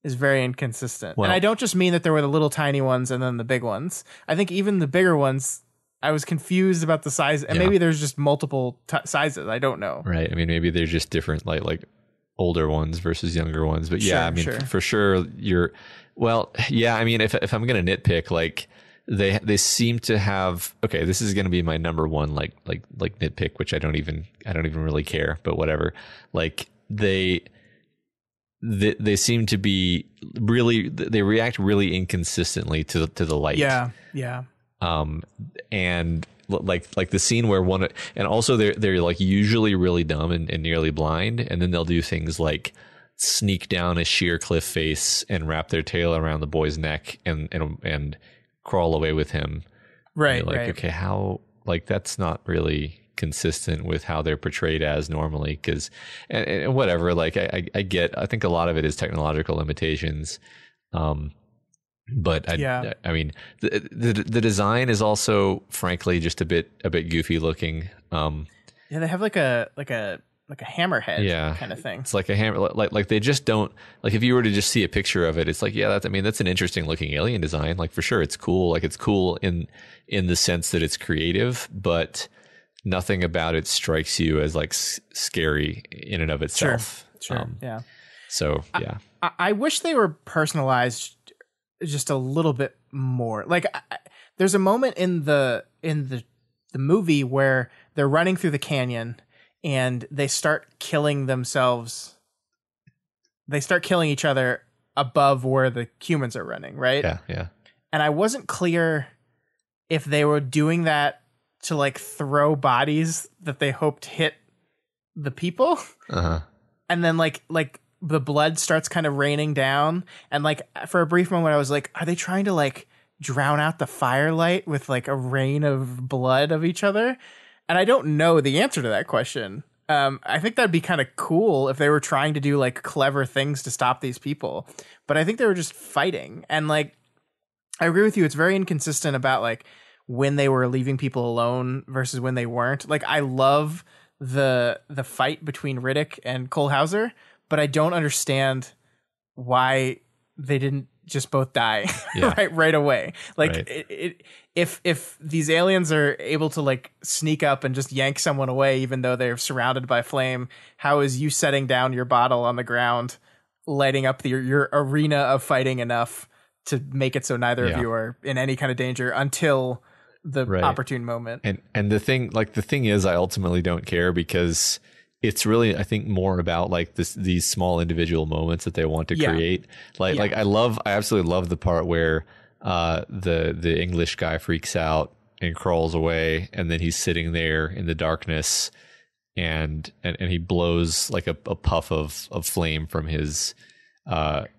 is very inconsistent. Well, and I don't just mean that there were the little tiny ones and then the big ones. I think even the bigger ones, I was confused about the size, and maybe there's just multiple sizes. I don't know. Right. I mean, maybe they're just different, like older ones versus younger ones. But yeah, I mean, for sure I mean, if I'm going to nitpick, like they seem to have, okay, this is going to be my number one, like nitpick, which I don't even really care, but whatever. Like they seem to be really, they react really inconsistently to the light. Yeah. And like the scene where one, and also they're like usually really dumb and nearly blind, and then they'll do things like sneak down a sheer cliff face and wrap their tail around the boy's neck and crawl away with him. Right. Like, okay, how, like, that's not really consistent with how they're portrayed as normally, because and whatever, like I think a lot of it is technological limitations, but I mean the design is also frankly just a bit goofy looking. They have like a hammerhead kind of thing. It's like a hammer, like they just don't, like, if you were to just see a picture of it, it's like, yeah, that's an interesting looking alien design, like for sure it's cool, like it's cool in the sense that it's creative, but nothing about it strikes you as like scary in and of itself. Sure. Yeah. So yeah, I wish they were personalized just a little bit more. Like there's a moment in the movie where they're running through the canyon and they start killing themselves. They start killing each other above where the humans are running, right? Yeah. And I wasn't clear if they were doing that to like throw bodies that they hoped hit the people. Uh-huh. And then like the blood starts kind of raining down, and like for a brief moment I was like, are they trying to like drown out the firelight with like a rain of blood of each other? And I don't know the answer to that question. I think that'd be kind of cool if they were trying to do like clever things to stop these people, but I think they were just fighting. And like, I agree with you. It's very inconsistent about like when they were leaving people alone versus when they weren't. Like, I love the fight between Riddick and Cole Hauser, but I don't understand why they didn't just both die right away. Like right. If these aliens are able to like sneak up and just yank someone away, even though they're surrounded by flame, how is you setting down your bottle on the ground, lighting up your arena of fighting enough to make it so neither of you are in any kind of danger until the opportune moment? And the thing is, I ultimately don't care, because it's really, I think, more about like these small individual moments that they want to create. Like I absolutely love the part where the English guy freaks out and crawls away, and then he's sitting there in the darkness, and he blows like a puff of flame from his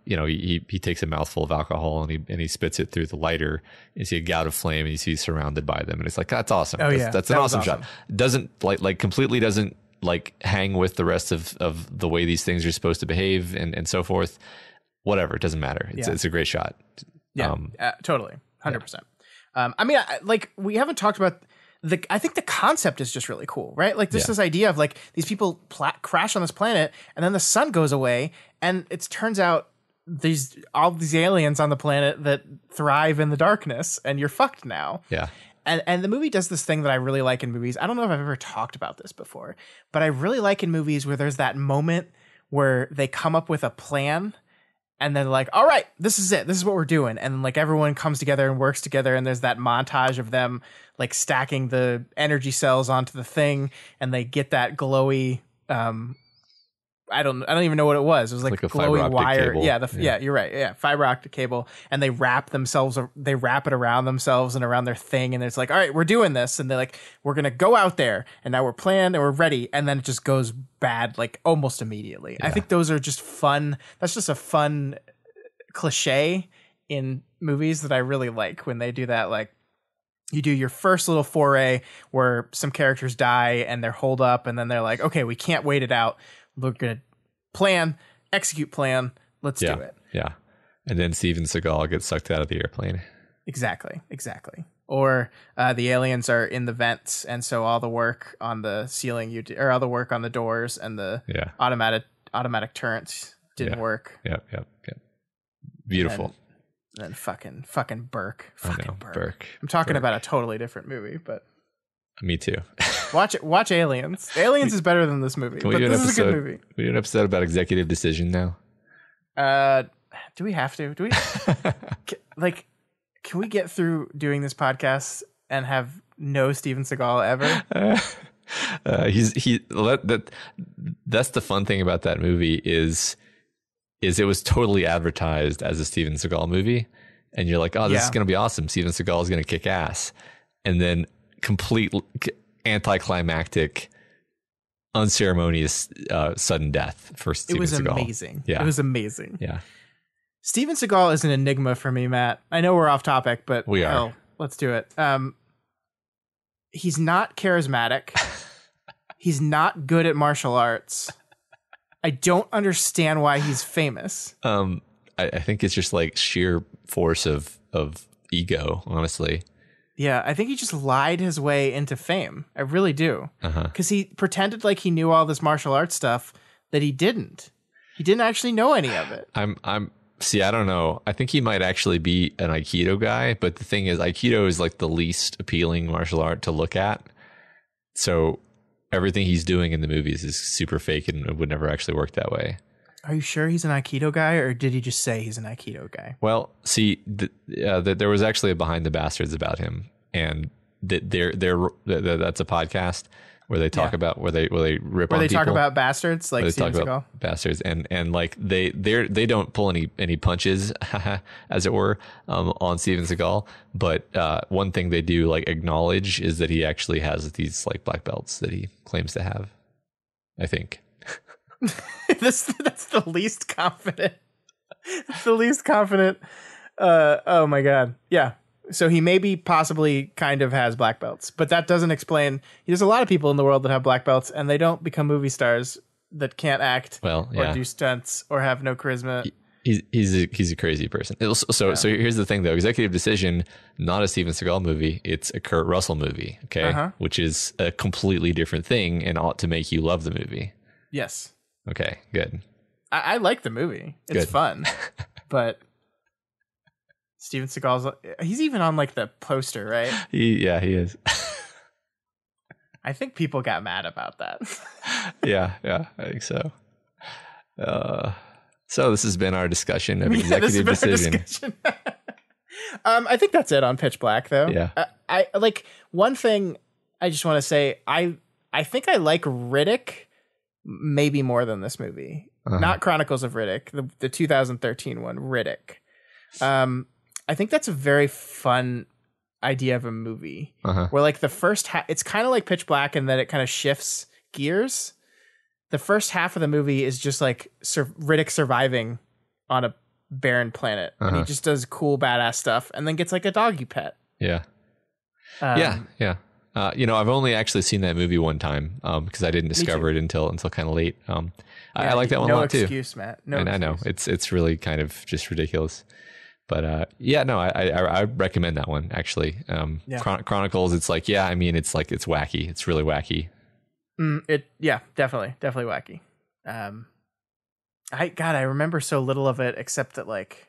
he takes a mouthful of alcohol and he spits it through the lighter, and you see a gout of flame, and you see he's surrounded by them, and it's like, that's awesome. That's an awesome shot. Doesn't completely doesn't like hang with the rest of the way these things are supposed to behave and so forth. Whatever, it doesn't matter. It's a great shot. Totally, 100%. I mean, we haven't talked about I think the concept is just really cool, right? Like this idea of like these people crash on this planet, and then the sun goes away, and it turns out all these aliens on the planet that thrive in the darkness, and you're fucked now. Yeah. And the movie does this thing that I really like in movies. I don't know if I've ever talked about this before, but I really like in movies where there's that moment where they come up with a plan, and then like, all right, this is it. This is what we're doing. And then like everyone comes together and works together, and there's that montage of them like stacking the energy cells onto the thing, and they get that glowy I don't even know what it was. It was like a glowy wire. Cable. Yeah, you're right. Yeah, fiber optic cable, and they wrap it around themselves and around their thing, and it's like, all right, we're doing this, and they're like, we're gonna go out there, and now we're planned and we're ready, and then it just goes bad like almost immediately. Yeah. I think those are just fun. That's just a fun cliche in movies that I really like when they do that. Like, you do your first little foray where some characters die and they're holed up, and then they're like, okay, we can't wait it out. We're going to execute plan. Let's do it. Yeah. And then Steven Seagal gets sucked out of the airplane. Exactly. Or the aliens are in the vents, and so all the work on the ceiling or all the work on the doors and the automatic turrets didn't work. Yep. Beautiful. And then fucking Burke. Burke. I'm talking about a totally different movie, but me too. Watch Aliens. Aliens is better than this movie, but this is a good movie. Can we do an episode about executive decision now? Do we have to? Do we can we get through doing this podcast and have no Steven Seagal ever? That's the fun thing about that movie is it was totally advertised as a Steven Seagal movie, and you're like, oh, this is going to be awesome. Steven Seagal is going to kick ass. And then complete anticlimactic, unceremonious, sudden death for Steven Seagal. It was amazing. Yeah. It was amazing. Yeah. Steven Seagal is an enigma for me, Matt. I know we're off topic, but we are. Let's do it. He's not charismatic. He's not good at martial arts. I don't understand why he's famous. I think it's just like sheer force of ego, honestly. Yeah, I think he just lied his way into fame. I really do. Because he pretended like he knew all this martial arts stuff that he didn't. He didn't actually know any of it. I don't know. I think he might actually be an Aikido guy, but the thing is, Aikido is like the least appealing martial art to look at. So everything he's doing in the movies is super fake, and it would never actually work that way. Are you sure he's an Aikido guy, or did he just say he's an Aikido guy? Well, see, there was actually a Behind the Bastards about him, and that's a podcast where they talk about where they rip on people. Where they talk about bastards, like Steven Seagal. Bastards, and like they don't pull any punches, as it were, on Steven Seagal. But one thing they do like acknowledge is that he actually has these like black belts that he claims to have. I think. That's the least confident. The least confident. Oh my god. Yeah. So he maybe possibly kind of has black belts, but that doesn't explain. There's a lot of people in the world that have black belts and they don't become movie stars that can't act or do stunts or have no charisma. He's a crazy person. So here's the thing though. Executive Decision, not a Steven Seagal movie. It's a Kurt Russell movie. Okay. Which is a completely different thing and ought to make you love the movie. Yes. Okay, good. I like the movie. It's good. Fun, but Steven Seagal's, he's even on like the poster, right? He is. I think people got mad about that. yeah, I think so. So this has been our discussion of Executive Decision. I think that's it on Pitch Black, though. Yeah. I like one thing. I just want to say I think I like Riddick maybe more than this movie. Not Chronicles of Riddick, the 2013 one, Riddick. I think that's a very fun idea of a movie where like the first half, it's kind of like Pitch Black in that it kind of shifts gears. The first half of the movie is just like Riddick surviving on a barren planet, and he just does cool badass stuff, and then gets like a doggy pet. Yeah. I've only actually seen that movie one time because I didn't discover it until kind of late. I like that one a lot too. No excuse, Matt. No excuse. I know it's really kind of just ridiculous. But I recommend that one actually. Chronicles, it's like it's wacky. It's really wacky. Definitely wacky. I remember so little of it except that like,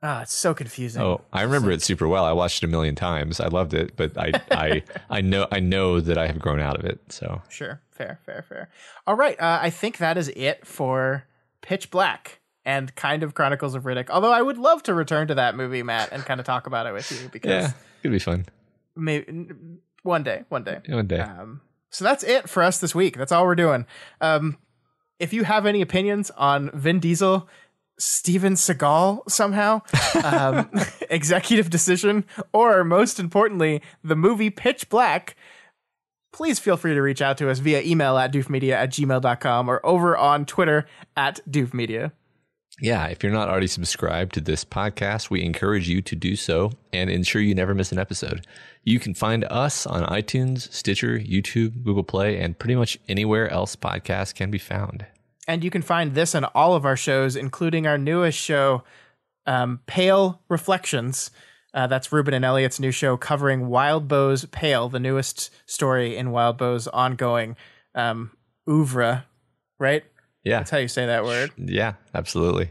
it's so confusing. Oh, I remember it super well. I watched it a million times. I loved it, but I know that I have grown out of it. So sure, fair. All right, I think that is it for Pitch Black and kind of Chronicles of Riddick. Although I would love to return to that movie, Matt, and kind of talk about it with you because it'd be fun. Maybe one day. One day. So that's it for us this week. That's all we're doing. If you have any opinions on Vin Diesel, Steven Seagal somehow, Executive Decision, or most importantly, the movie Pitch Black, please feel free to reach out to us via email at doofmedia@gmail.com or over on Twitter @doofmedia. Yeah, if you're not already subscribed to this podcast, we encourage you to do so and ensure you never miss an episode. You can find us on iTunes, Stitcher, YouTube, Google Play, and pretty much anywhere else podcasts can be found. And you can find this and all of our shows, including our newest show, Pale Reflections. That's Ruben and Elliot's new show covering Wild Bo's Pale, the newest story in Wild Bo's ongoing oeuvre, right? Yeah. That's how you say that word. Yeah, absolutely.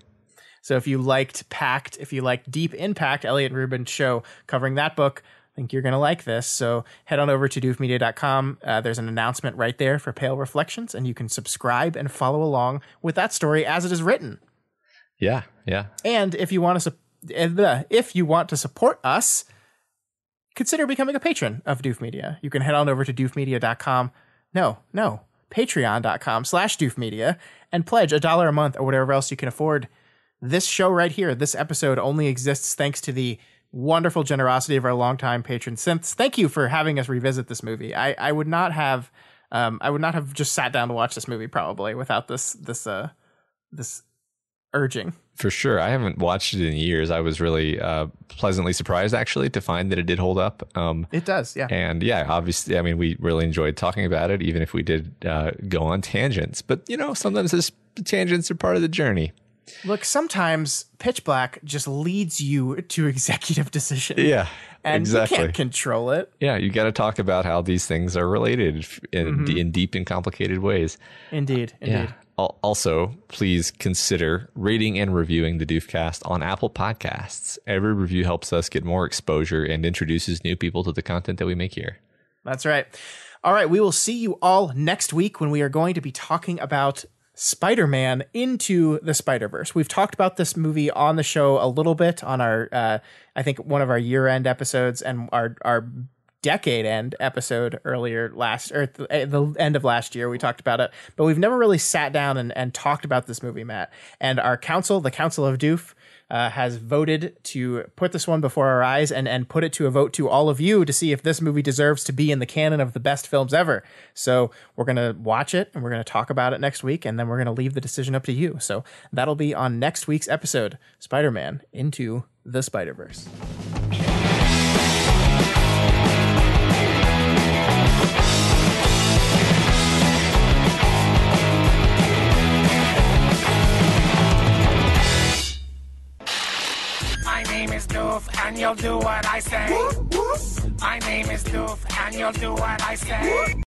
So if you liked Pact, if you liked Deep Impact, Elliot and Ruben's show covering that book, I think you're going to like this. So head on over to doofmedia.com. There's an announcement right there for Pale Reflections, and you can subscribe and follow along with that story as it is written. Yeah. And if you want to support us, consider becoming a patron of Doof Media. You can head on over to doofmedia.com. No. Patreon.com/doofmedia and pledge $1 a month or whatever else you can afford. This show right here, this episode only exists thanks to the wonderful generosity of our longtime patron Scynths. Thank you for having us revisit this movie. I would not have just sat down to watch this movie probably without this urging. For sure. I haven't watched it in years. I was really pleasantly surprised actually to find that it did hold up. It does, yeah. And yeah, obviously, I mean, we really enjoyed talking about it, even if we did go on tangents. But, sometimes the tangents are part of the journey. Look, sometimes Pitch Black just leads you to Executive Decision. Yeah, and exactly. You can't control it. Yeah, you got to talk about how these things are related in deep and complicated ways. Indeed. Yeah. Also, please consider rating and reviewing the Doofcast on Apple Podcasts. Every review helps us get more exposure and introduces new people to the content that we make here. That's right. All right, we will see you all next week when we are going to be talking about Spider-Man Into the Spider-Verse. We've talked about this movie on the show a little bit on our, I think one of our year-end episodes and our decade end episode earlier the end of last year. We talked about it, but we've never really sat down and talked about this movie, Matt. And our council, the Council of Doof, has voted to put this one before our eyes and put it to a vote to all of you to see if this movie deserves to be in the canon of the best films ever. So we're going to watch it and we're going to talk about it next week, and then we're going to leave the decision up to you. So that'll be on next week's episode, Spider-Man Into the Spider-Verse. My name is Doof, and you'll do what I say. My name is Doof, and you'll do what I say.